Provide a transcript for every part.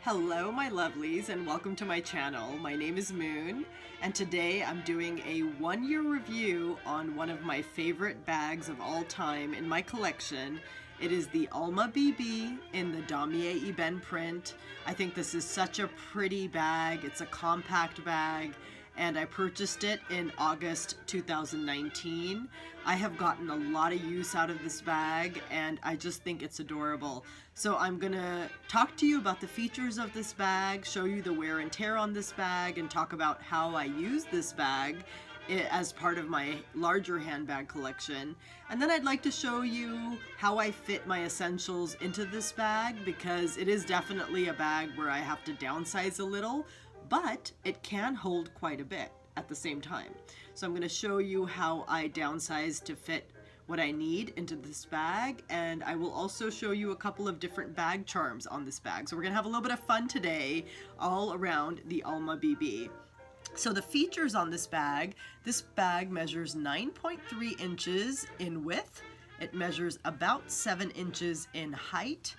Hello my lovelies and welcome to my channel. My name is Moon and today I'm doing a 1-year review on one of my favorite bags of all time in my collection. It is the Alma BB in the Damier Ebene print. I think this is such a pretty bag. It's a compact bag and I purchased it in August 2019. I have gotten a lot of use out of this bag and I just think it's adorable. So I'm gonna talk to you about the features of this bag, show you the wear and tear on this bag, and talk about how I use this bag as part of my larger handbag collection. And then I'd like to show you how I fit my essentials into this bag, because it is definitely a bag where I have to downsize a little, but it can hold quite a bit at the same time. So I'm going to show you how I downsize to fit what I need into this bag, and I will also show you a couple of different bag charms on this bag. So we're going to have a little bit of fun today all around the Alma BB. So the features on this bag measures 9.3 inches in width, it measures about 7 inches in height,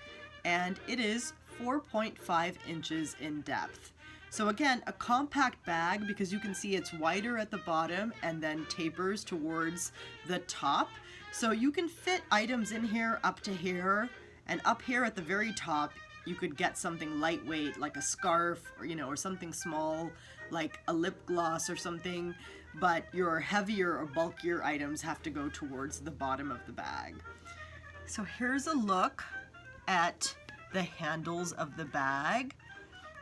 and it is 4.5 inches in depth. So again, a compact bag because you can see it's wider at the bottom and then tapers towards the top. So you can fit items in here up to here, and up here at the very top you could get something lightweight like a scarf or something small like a lip gloss or something, but your heavier or bulkier items have to go towards the bottom of the bag. So here's a look at the handles of the bag.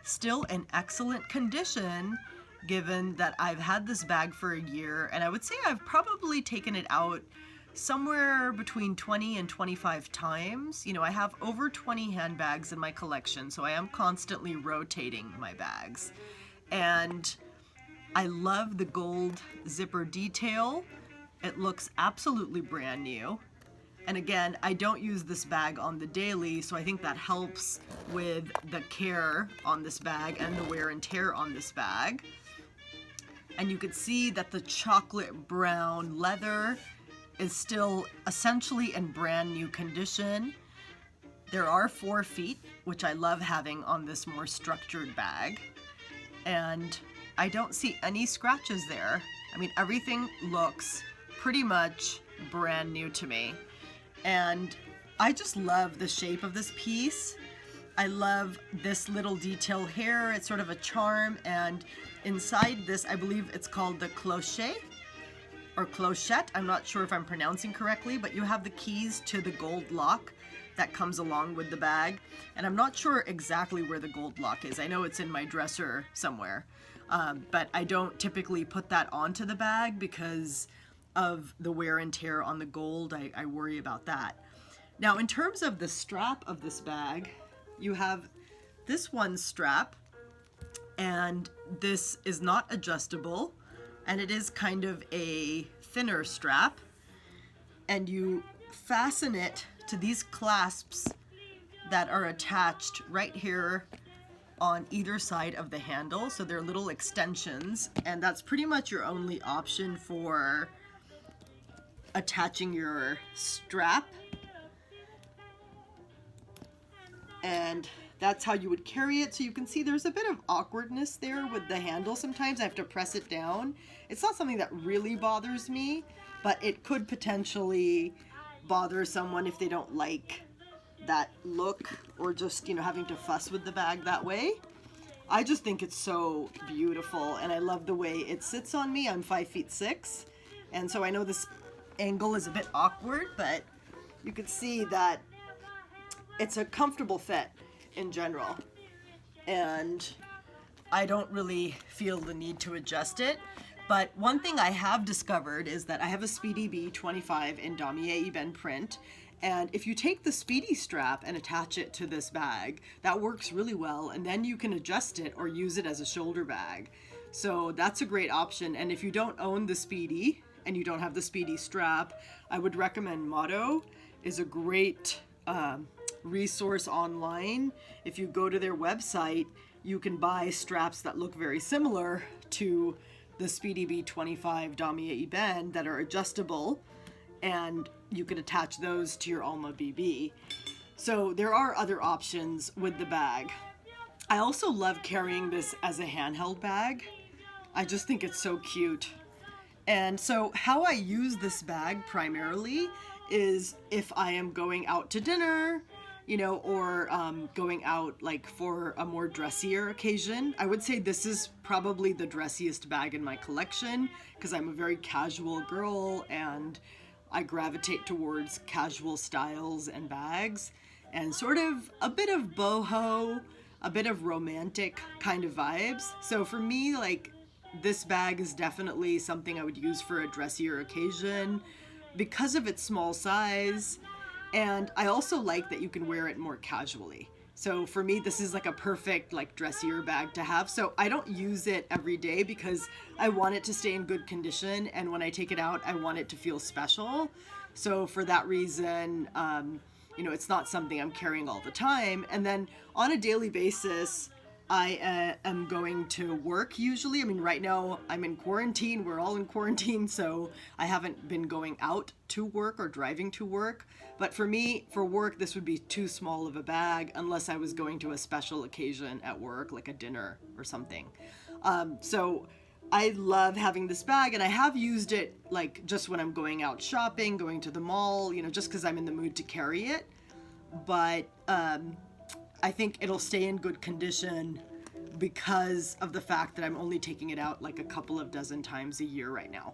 Still in excellent condition given that I've had this bag for a year, and I would say I've probably taken it out somewhere between 20 and 25 times. I have over 20 handbags in my collection, so I am constantly rotating my bags. And I love the gold zipper detail. It looks absolutely brand new. And again, I don't use this bag on the daily, so I think that helps with the care on this bag and the wear and tear on this bag. And you could see that the chocolate brown leather is still essentially in brand new condition. There are 4 feet, which I love having on this more structured bag. And I don't see any scratches there. I mean, everything looks pretty much brand new to me. And I just love the shape of this piece. I love this little detail here. It's sort of a charm, and inside this, I believe it's called the cloche or clochette. I'm not sure if I'm pronouncing correctly, but you have the keys to the gold lock that comes along with the bag. And I'm not sure exactly where the gold lock is. I know it's in my dresser somewhere, but I don't typically put that onto the bag because of the wear and tear on the gold. I worry about that. Now, in terms of the strap of this bag, you have this one strap, and this is not adjustable, and it is kind of a thinner strap, and you fasten it to these clasps that are attached right here on either side of the handle. So they're little extensions, and that's pretty much your only option for attaching your strap. And that's how you would carry it. So you can see there's a bit of awkwardness there with the handle. Sometimes I have to press it down. It's not something that really bothers me, but it could potentially bother someone if they don't like that look, or just having to fuss with the bag that way. I just think it's so beautiful, and I love the way it sits on me. I'm 5'6", and so I know this angle is a bit awkward, but you can see that it's a comfortable fit in general, and I don't really feel the need to adjust it. But one thing I have discovered is that I have a Speedy B25 in Damier Ebene print, and if you take the Speedy strap and attach it to this bag, that works really well, and then you can adjust it or use it as a shoulder bag. So that's a great option. And if you don't own the Speedy and you don't have the Speedy strap, I would recommend Motto is a great resource online. If you go to their website, you can buy straps that look very similar to the Speedy B25 Damier Ebene that are adjustable, and you can attach those to your Alma BB. So there are other options with the bag. I also love carrying this as a handheld bag. I just think it's so cute. And so how I use this bag primarily is if I am going out to dinner, you know, or going out like for a more dressier occasion. I would say this is probably the dressiest bag in my collection because I'm a very casual girl and I gravitate towards casual styles and bags and sort of a bit of boho, a bit of romantic kind of vibes. So for me, like, this bag is definitely something I would use for a dressier occasion because of its small size. And I also like that you can wear it more casually. So for me, this is like a perfect like dressier bag to have. So I don't use it every day because I want it to stay in good condition. And when I take it out, I want it to feel special. So for that reason, you know, it's not something I'm carrying all the time. And then on a daily basis, I am going to work usually. I mean, right now I'm in quarantine. We're all in quarantine, so I haven't been going out to work or driving to work. But for me, for work, this would be too small of a bag unless I was going to a special occasion at work, like a dinner or something. So I love having this bag, and I have used it like just when I'm going out shopping, going to the mall, you know, just because I'm in the mood to carry it. But I think it'll stay in good condition because of the fact that I'm only taking it out like a couple of dozen times a year right now.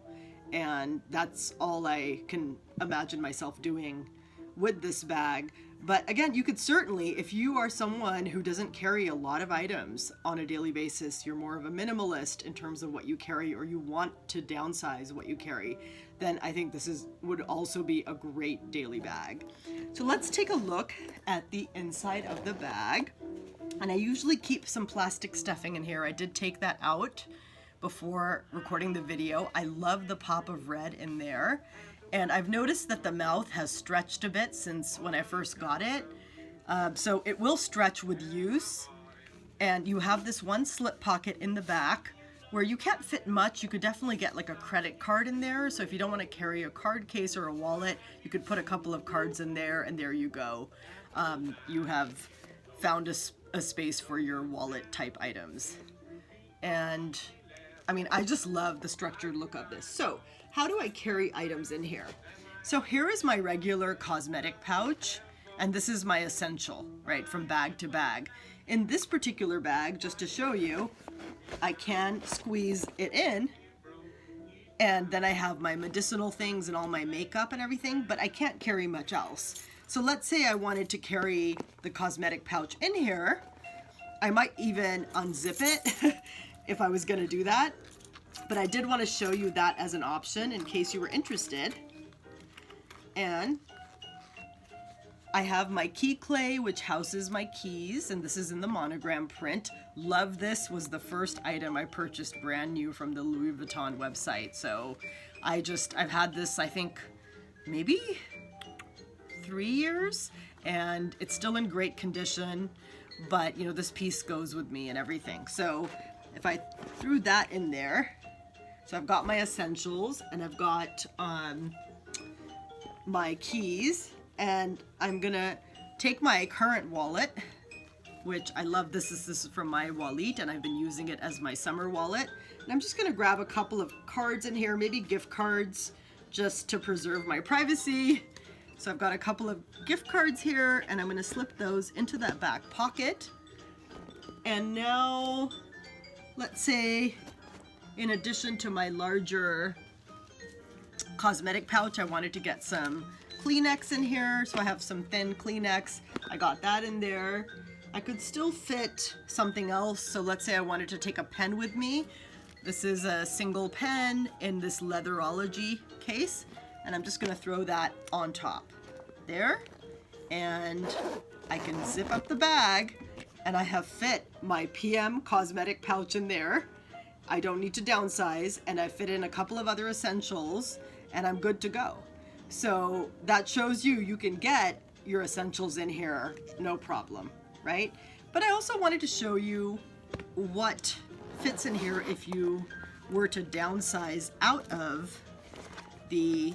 And that's all I can imagine myself doing with this bag. But again, you could certainly, if you are someone who doesn't carry a lot of items on a daily basis, you're more of a minimalist in terms of what you carry, or you want to downsize what you carry, then I think this would also be a great daily bag. So let's take a look at the inside of the bag. And I usually keep some plastic stuffing in here. I did take that out before recording the video. I love the pop of red in there. And I've noticed that the mouth has stretched a bit since when I first got it. So it will stretch with use. And you have this one slip pocket in the back where you can't fit much. You could definitely get like a credit card in there. So if you don't want to carry a card case or a wallet, you could put a couple of cards in there, and there you go. You have found a space for your wallet type items. And I mean, I just love the structured look of this. So how do I carry items in here? So here is my regular cosmetic pouch, and this is my essential, right, from bag to bag. In this particular bag, just to show you, I can squeeze it in, and then I have my medicinal things and all my makeup and everything, but I can't carry much else. So let's say I wanted to carry the cosmetic pouch in here. I might even unzip it if I was gonna do that, but I did want to show you that as an option in case you were interested. And I have my key clay, which houses my keys, and this is in the monogram print. Love this. Was the first item I purchased brand new from the Louis Vuitton website. So I've had this, I think, maybe 3 years, and it's still in great condition, but you know, this piece goes with me and everything. So if I threw that in there, so I've got my essentials, and I've got my keys, and I'm gonna take my current wallet, which I love. This is from my wallet, and I've been using it as my summer wallet. And I'm just gonna grab a couple of cards in here, maybe gift cards, just to preserve my privacy. So I've got a couple of gift cards here, and I'm gonna slip those into that back pocket. And now, let's say, in addition to my larger cosmetic pouch, I wanted to get some Kleenex in here, so I have some thin Kleenex. I got that in there. I could still fit something else, so let's say I wanted to take a pen with me. This is a single pen in this Leatherology case, and I'm just gonna throw that on top there, and I can zip up the bag, and I have fit my PM cosmetic pouch in there. I don't need to downsize, and I fit in a couple of other essentials, and I'm good to go. So that shows you can get your essentials in here, no problem, right? But I also wanted to show you what fits in here if you were to downsize out of the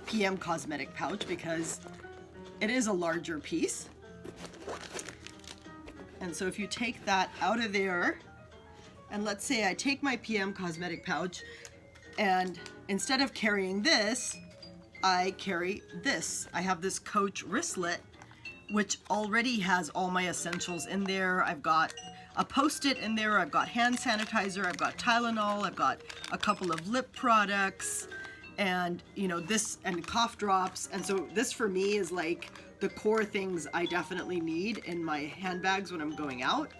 PM cosmetic pouch, because it is a larger piece. And so if you take that out of there, and let's say I take my PM cosmetic pouch, and instead of carrying this, I carry this. I have this Coach wristlet, which already has all my essentials in there. I've got a Post-it in there, I've got hand sanitizer, I've got Tylenol, I've got a couple of lip products, and you know, this, and cough drops. And so this for me is like the core things I definitely need in my handbags when I'm going out.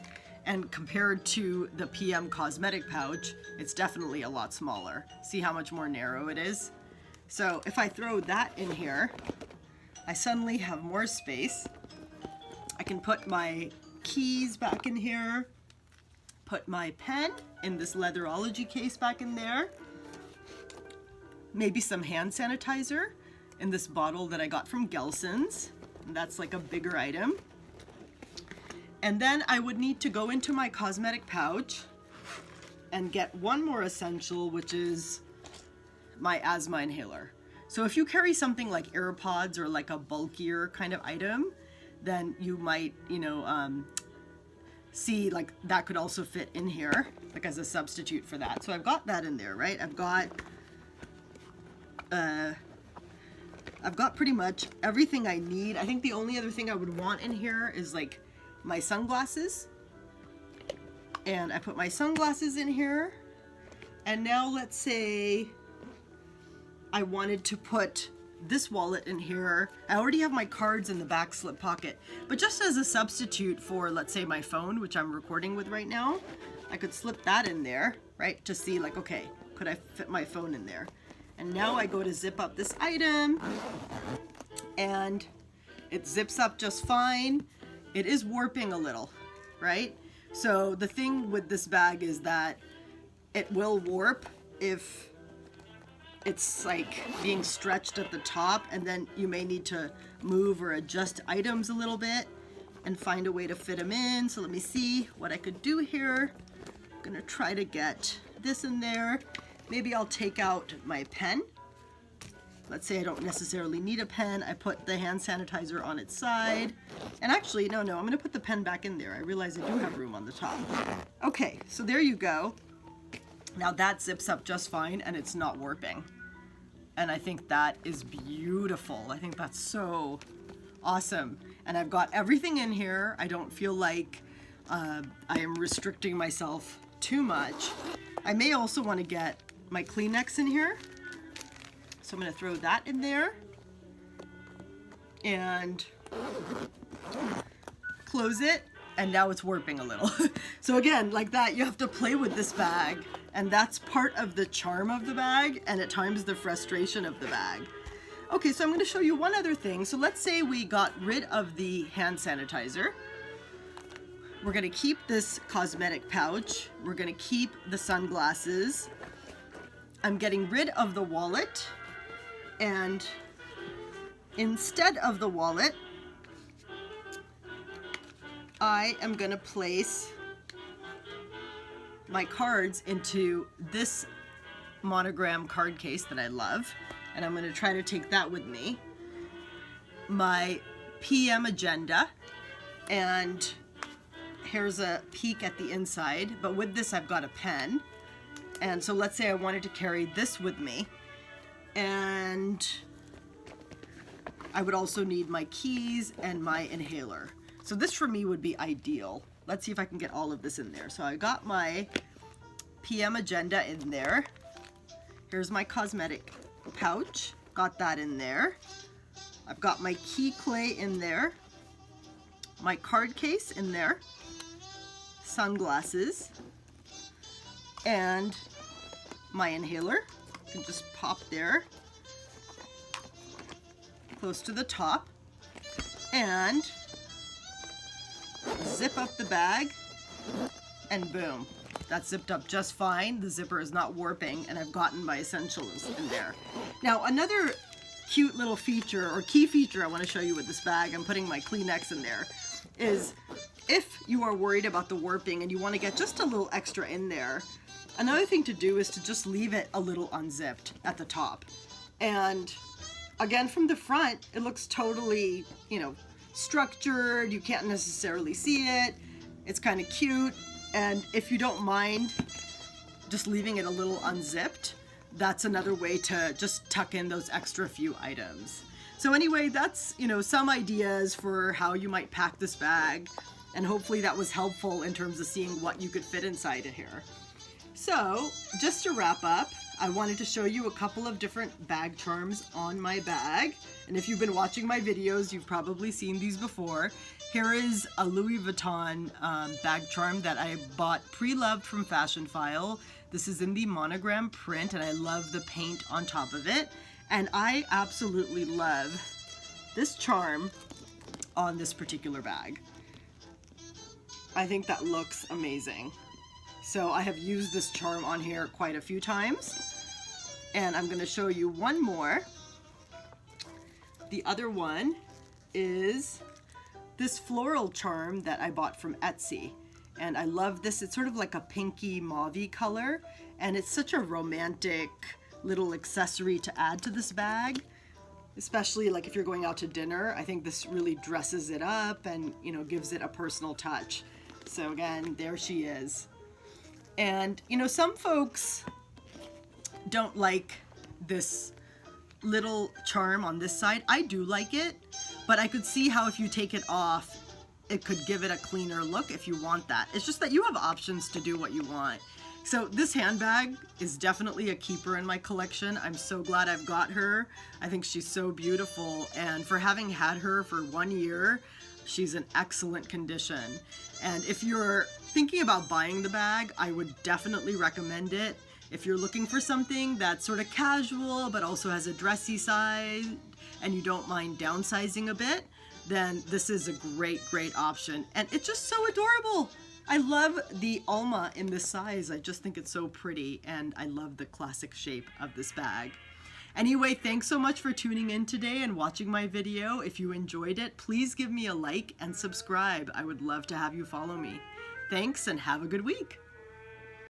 And compared to the PM cosmetic pouch, it's definitely a lot smaller. See how much more narrow it is? So if I throw that in here, I suddenly have more space. I can put my keys back in here, put my pen in this Leatherology case back in there, maybe some hand sanitizer in this bottle that I got from Gelson's. That's like a bigger item. And then I would need to go into my cosmetic pouch and get one more essential, which is my asthma inhaler. So if you carry something like AirPods or like a bulkier kind of item, then you might, you know, see like that could also fit in here, like as a substitute for that. So I've got that in there, right? I've got pretty much everything I need. I think the only other thing I would want in here is like my sunglasses. And I put my sunglasses in here. And now let's say I wanted to put this wallet in here. I already have my cards in the back slip pocket, but just as a substitute for, let's say, my phone, which I'm recording with right now, I could slip that in there, right? To see like, okay, could I fit my phone in there? And now I go to zip up this item and it zips up just fine. It is warping a little, right? So the thing with this bag is that it will warp if it's like being stretched at the top, and then you may need to move or adjust items a little bit and find a way to fit them in. So let me see what I could do here. I'm gonna try to get this in there. Maybe I'll take out my pen. Let's say I don't necessarily need a pen. I put the hand sanitizer on its side. And actually, no, I'm gonna put the pen back in there. I realize I do have room on the top. Okay, so there you go. Now that zips up just fine and it's not warping. And I think that is beautiful. I think that's so awesome. And I've got everything in here. I don't feel like I am restricting myself too much. I may also want to get my Kleenex in here. So I'm going to throw that in there and close it. And now it's warping a little. So again, like that, you have to play with this bag. And that's part of the charm of the bag, and at times the frustration of the bag. Okay, so I'm going to show you one other thing. So let's say we got rid of the hand sanitizer. We're going to keep this cosmetic pouch. We're going to keep the sunglasses. I'm getting rid of the wallet. And instead of the wallet, I am going to place my cards into this monogram card case that I love, and I'm going to try to take that with me. My PM agenda, and here's a peek at the inside, but with this I've got a pen. And so let's say I wanted to carry this with me, and I would also need my keys and my inhaler. So this for me would be ideal. Let's see if I can get all of this in there. So I got my PM agenda in there. Here's my cosmetic pouch. Got that in there. I've got my key clay in there. My card case in there. Sunglasses. And my inhaler. You can just pop there. Close to the top. And zip up the bag, and boom, that's zipped up just fine. The zipper is not warping, and I've gotten my essentials in there. Now another cute little feature, or key feature, I want to show you with this bag, I'm putting my Kleenex in there, is if you are worried about the warping and you want to get just a little extra in there, another thing to do is to just leave it a little unzipped at the top. And again, from the front, it looks totally, you know, structured. You can't necessarily see it, It's kind of cute, and if you don't mind just leaving it a little unzipped, that's another way to just tuck in those extra few items. So anyway, that's, you know, some ideas for how you might pack this bag, and hopefully that was helpful in terms of seeing what you could fit inside of here. So just to wrap up, I wanted to show you a couple of different bag charms on my bag. And if you've been watching my videos, you've probably seen these before. Here is a Louis Vuitton bag charm that I bought pre-loved from Fashion File. This is in the monogram print, and I love the paint on top of it. And I absolutely love this charm on this particular bag. I think that looks amazing. So I have used this charm on here quite a few times, and I'm going to show you one more. The other one is this floral charm that I bought from Etsy, and I love this. It's sort of like a pinky mauvey color, and it's such a romantic little accessory to add to this bag, especially like if you're going out to dinner. I think this really dresses it up and, you know, gives it a personal touch. So again, there she is. And, you know, some folks don't like this little charm on this side. I do like it, but I could see how if you take it off, it could give it a cleaner look if you want that. It's just that you have options to do what you want. So this handbag is definitely a keeper in my collection. I'm so glad I've got her. I think she's so beautiful, and for having had her for 1 year, she's in excellent condition. And if you're thinking about buying the bag, I would definitely recommend it. If you're looking for something that's sort of casual but also has a dressy side and you don't mind downsizing a bit, then this is a great option. And it's just so adorable. I love the Alma in this size. I just think it's so pretty, and I love the classic shape of this bag. Anyway, thanks so much for tuning in today and watching my video. If you enjoyed it, please give me a like and subscribe. I would love to have you follow me. Thanks, and have a good week.